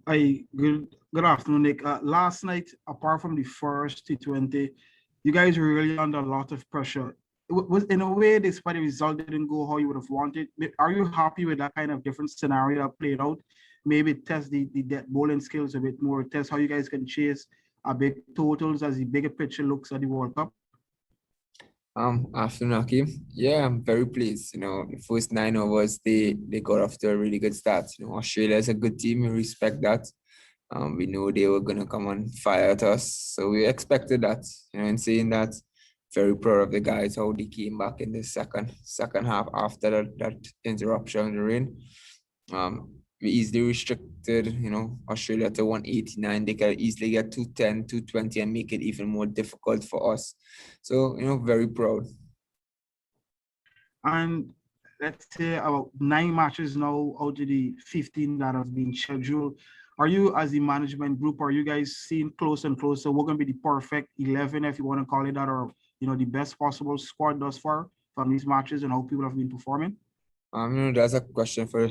Hi, good afternoon, Nick. Last night, apart from the first T20, you guys were really under a lot of pressure. Was in a way, despite the result didn't go how you would have wanted. Are you happy with that kind of different scenario that played out? Maybe test the dead bowling skills a bit more, test how you guys can chase a big totals as the bigger picture looks at the World Cup. Afternoon, Hakeem. Yeah, I'm very pleased. The first 9 overs, they got off to a really good start. Australia is a good team. We respect that. We know they were gonna come on fire at us, so we expected that. In saying that, very proud of the guys how they came back in the second half after that interruption in the rain. We easily restricted, Australia to 189. They can easily get 210, 220 and make it even more difficult for us. So, very proud. And let's say about 9 matches now out of the 15 that have been scheduled. Are you, as the management group, are you guys seeing closer and closer? We're going to be the perfect 11, if you want to call it that, or the best possible squad thus far from these matches and how people have been performing? That's a question for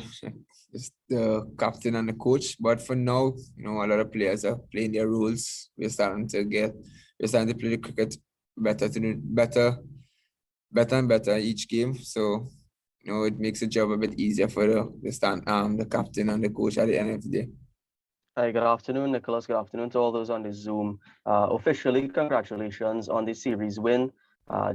the captain and the coach. But for now, a lot of players are playing their roles. We're starting to play the cricket better and better each game. So, it makes the job a bit easier for the captain and the coach at the end of the day. Hi, good afternoon, Nicholas. Good afternoon to all those on the Zoom. Officially, congratulations on the series win.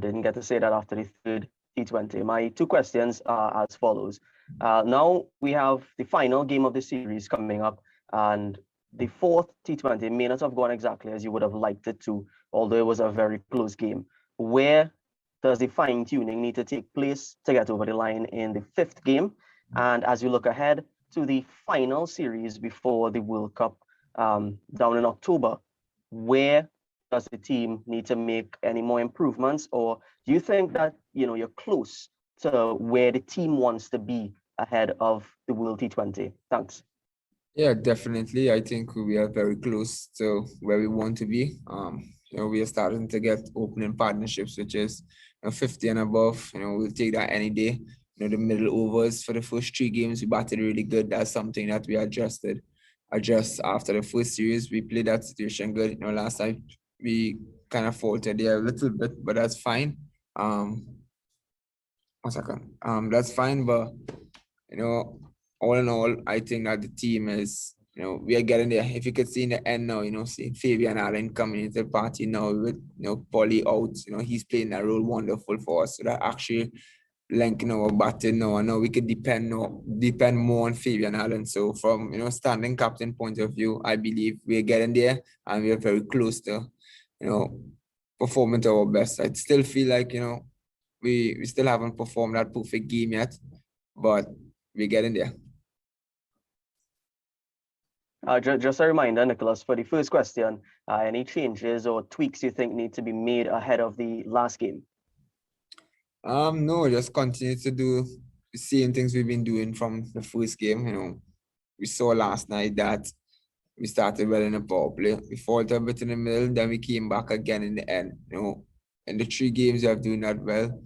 Didn't get to say that after the third T20. My two questions are as follows. Now we have the final game of the series coming up, and the fourth T20 may not have gone exactly as you would have liked it to, although it was a very close game. Where does the fine-tuning need to take place to get over the line in the fifth game? And as you look ahead to the final series before the World Cup down in October, where does the team need to make any more improvements, or do you think that you're close to where the team wants to be ahead of the World T20? Thanks. Yeah, definitely. I think we are very close to where we want to be. We are starting to get opening partnerships, which is 50 and above. We'll take that any day. The middle overs for the first 3 games, we batted really good. That's something that we adjust after the first series. We played that situation good. Last time we kind of faltered there a little bit, but that's fine. 1 second. That's fine, but all in all, I think that the team is, we are getting there. If you could see in the end now, seeing Fabian Allen coming into the party now with, Polly out, he's playing that role wonderful for us. So that actually linking our batting now, and now we could depend more on Fabian Allen. So from, standing captain point of view, I believe we're getting there and we are very close to, performing to our best. I still feel like, we still haven't performed that perfect game yet, but we're getting there. Just a reminder, Nicholas, for the first question, any changes or tweaks you think need to be made ahead of the last game? No, just continue to do the same things we've been doing from the first game. We saw last night that we started well in the power play. We faltered a bit in the middle, then we came back again in the end. In the 3 games we have doing that well.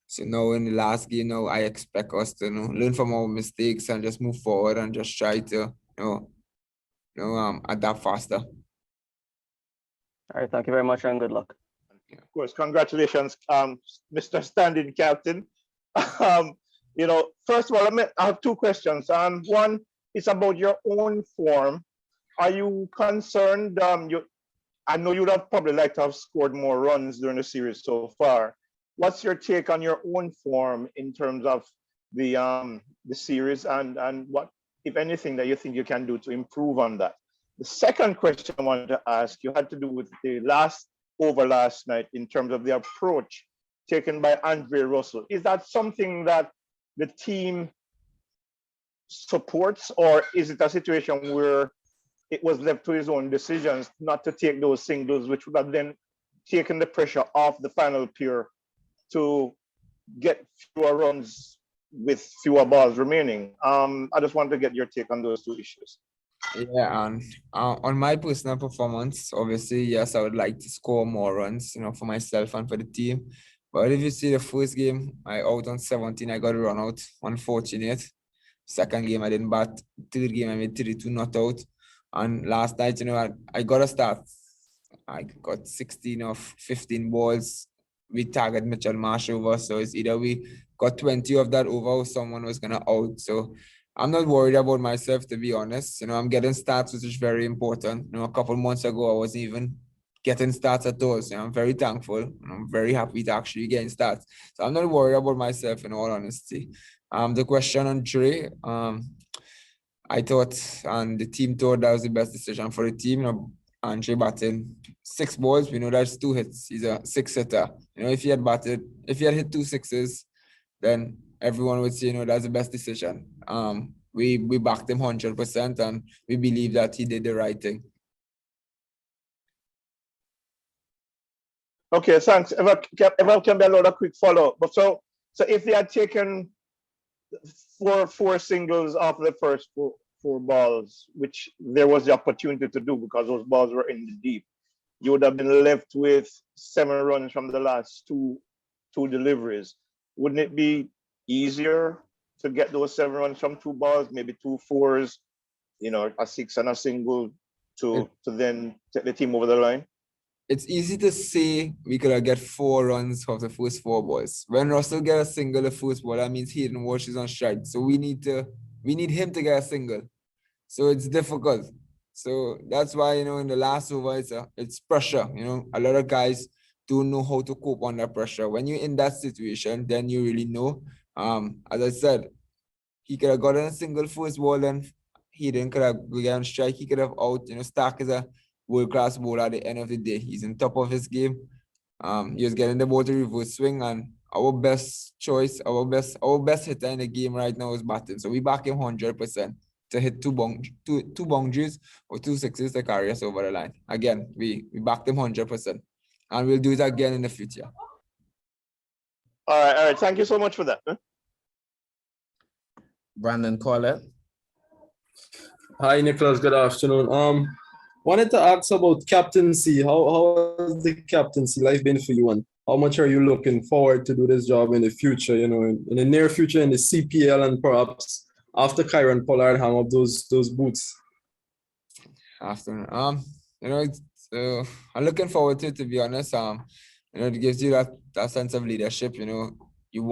So now in the last game, now I expect us to learn from our mistakes and just move forward and just try to adapt faster. All right, thank you very much and good luck. Of course, congratulations, Mr. Standing Captain. First of all, I have 2 questions. One is about your own form. Are you concerned? I know you'd have probably liked to have scored more runs during the series so far. What's your take on your own form in terms of the series, and what, if anything, that you think you can do to improve on that? The second question I wanted to ask you had to do with the last over last night in terms of the approach taken by Andre Russell. Is that something that the team supports, or is it a situation where it was left to his own decisions not to take those singles, which would have then taken the pressure off the final pair to get fewer runs with fewer balls remaining? I just want to get your take on those 2 issues. Yeah, and on my personal performance, obviously, yes, I would like to score more runs, for myself and for the team. But if you see the first game, I out on 17, I got a run out, unfortunate. Second game, I didn't bat. Third game, I made 32 not out. And last night, I got a start. I got 16 of 15 balls. We target Mitchell Marsh over. So it's either we got 20 of that over or someone was going to out. So I'm not worried about myself, to be honest. I'm getting starts, which is very important. A couple months ago, I wasn't even getting starts at all. So I'm very thankful. And I'm very happy to actually getting starts. So I'm not worried about myself, in all honesty. The question on Trey, I thought, and the team thought that was the best decision for the team. Andre batting 6 balls, we know that's 2 hits. He's a 6-hitter. If he had hit 2 sixes, then everyone would say, that's the best decision. We backed him 100%, and we believe that he did the right thing. Okay, thanks. If I can be a quick follow-up. But so if they had taken four singles off the first four balls, which there was the opportunity to do because those balls were in the deep, you would have been left with 7 runs from the last two deliveries. Wouldn't it be easier to get those 7 runs from 2 balls, maybe 2 fours, a 6 and a single to then take the team over the line? It's easy to say we could have get 4 runs off the first 4 balls. When Russell get a single the first ball, that means Hayden Walsh is on strike. So we need him to get a single. So it's difficult. So that's why, in the last over, it's pressure. A lot of guys don't know how to cope under pressure. When you're in that situation, then you really know. As I said, he could have gotten a single first ball, and Hayden could have gotten on strike. He could have out. Stark is a world-class bowler at the end of the day. He's on top of his game. He was getting the ball to reverse swing, and our best choice, our best hitter in the game right now is batting. So we back him 100% to hit two boundaries or 2 sixes to carry us over the line. Again, we backed him 100%, and we'll do it again in the future. All right. Thank you so much for that. Brandon Corlett. Hi, Nicholas. Good afternoon. Wanted to ask about captaincy. How has the captaincy life been for you, and how much are you looking forward to do this job in the future? In the near future, in the CPL, and perhaps after Kyron Pollard hung up those boots. After I'm looking forward to it, to be honest. It gives you that sense of leadership. You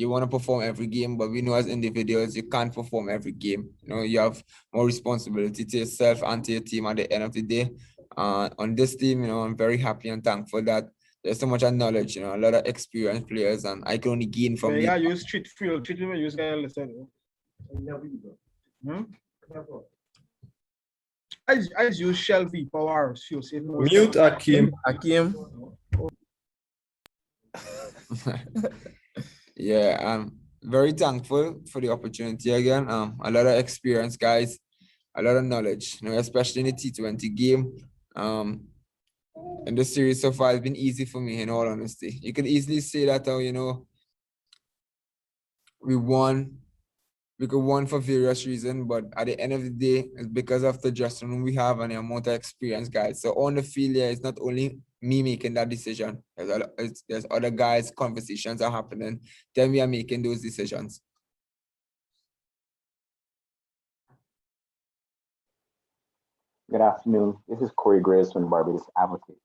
wanna perform every game, but we know as individuals you can't perform every game. You have more responsibility to yourself and to your team at the end of the day. On this team, I'm very happy and thankful that there's so much knowledge, a lot of experienced players, and I can only gain from Yeah, use treat me, use guy listen. I use Shelby power. Mute Akeem. Yeah, I'm very thankful for the opportunity again. A lot of experienced guys, a lot of knowledge, especially in the T20 game. In the series so far, it's been easy for me, in all honesty. You could easily say that, we could won for various reasons, but at the end of the day, it's because of the dressing room we have and the amount of experienced guys. So on the field, it's not only me making that decision. There's other guys, conversations are happening. Then we are making those decisions. Good afternoon. This is Corey Graves from Barbados Advocate.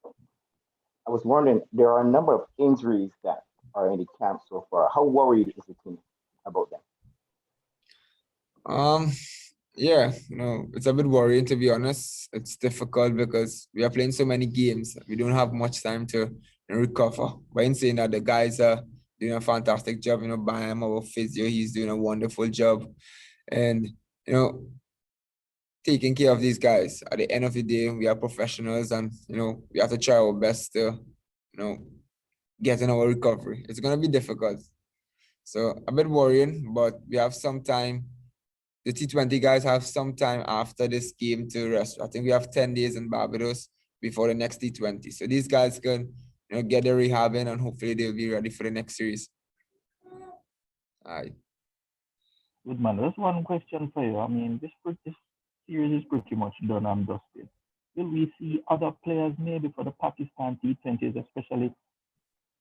I was wondering, there are a number of injuries that are in the camp so far. How worried is the team about them? Yeah, it's a bit worrying, to be honest. It's difficult because we are playing so many games. We don't have much time to recover. But in saying that, the guys are doing a fantastic job. Bam, our physio, he's doing a wonderful job. And, taking care of these guys. At the end of the day, we are professionals, and, we have to try our best to, get in our recovery. It's going to be difficult. So a bit worrying, but we have some time. The T20 guys have some time after this game to rest. I think we have 10 days in Barbados before the next T20. So these guys can, get their rehab in, and hopefully they'll be ready for the next series. All right. Good man. Just one question for you. I mean, this series is pretty much done and dusted. Will we see other players maybe for the Pakistan T20s, especially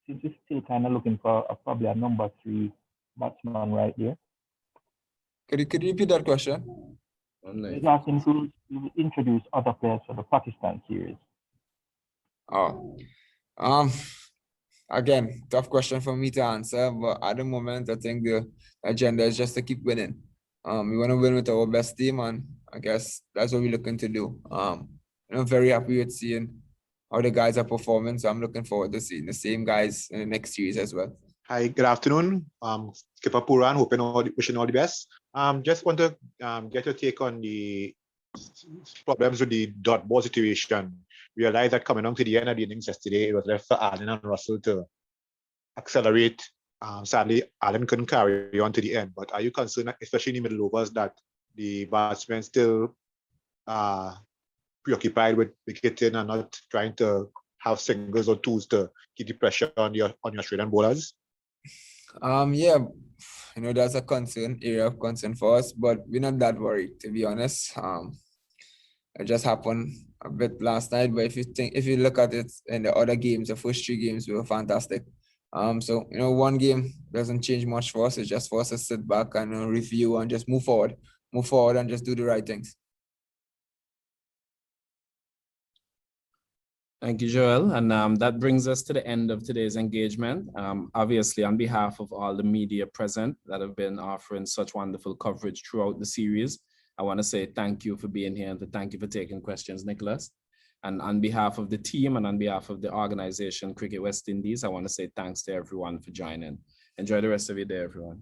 since we're still kind of looking for probably a number 3 batsman right there? Could you repeat that question? He's asking who introduce other players for the Pakistan series. Oh, again, tough question for me to answer, but at the moment, I think the agenda is just to keep winning. We want to win with our best team, and I guess that's what we're looking to do. I'm very happy with seeing how the guys are performing, so I'm looking forward to seeing the same guys in the next series as well. Hi, good afternoon. Skipper Pooran, wishing all the best. Just want to get your take on the problems with the dot ball situation. Realize that coming on to the end of the innings yesterday, it was left for Allen and Russell to accelerate. Sadly, Allen couldn't carry on to the end. But are you concerned, especially in the middle overs, that the batsmen still preoccupied with hitting and not trying to have singles or twos to keep the pressure on your Australian bowlers? Yeah, that's a area of concern for us, but we're not that worried, to be honest. It just happened a bit last night, but if you look at it in the other games, the first 3 games were fantastic. So one game doesn't change much for us. It's just for us to sit back and review and just move forward and just do the right things. Thank you, Joel. And that brings us to the end of today's engagement. Obviously, on behalf of all the media present that have been offering such wonderful coverage throughout the series, I want to say thank you for being here and thank you for taking questions, Nicholas. And on behalf of the team and on behalf of the organization, Cricket West Indies, I want to say thanks to everyone for joining. Enjoy the rest of your day, everyone.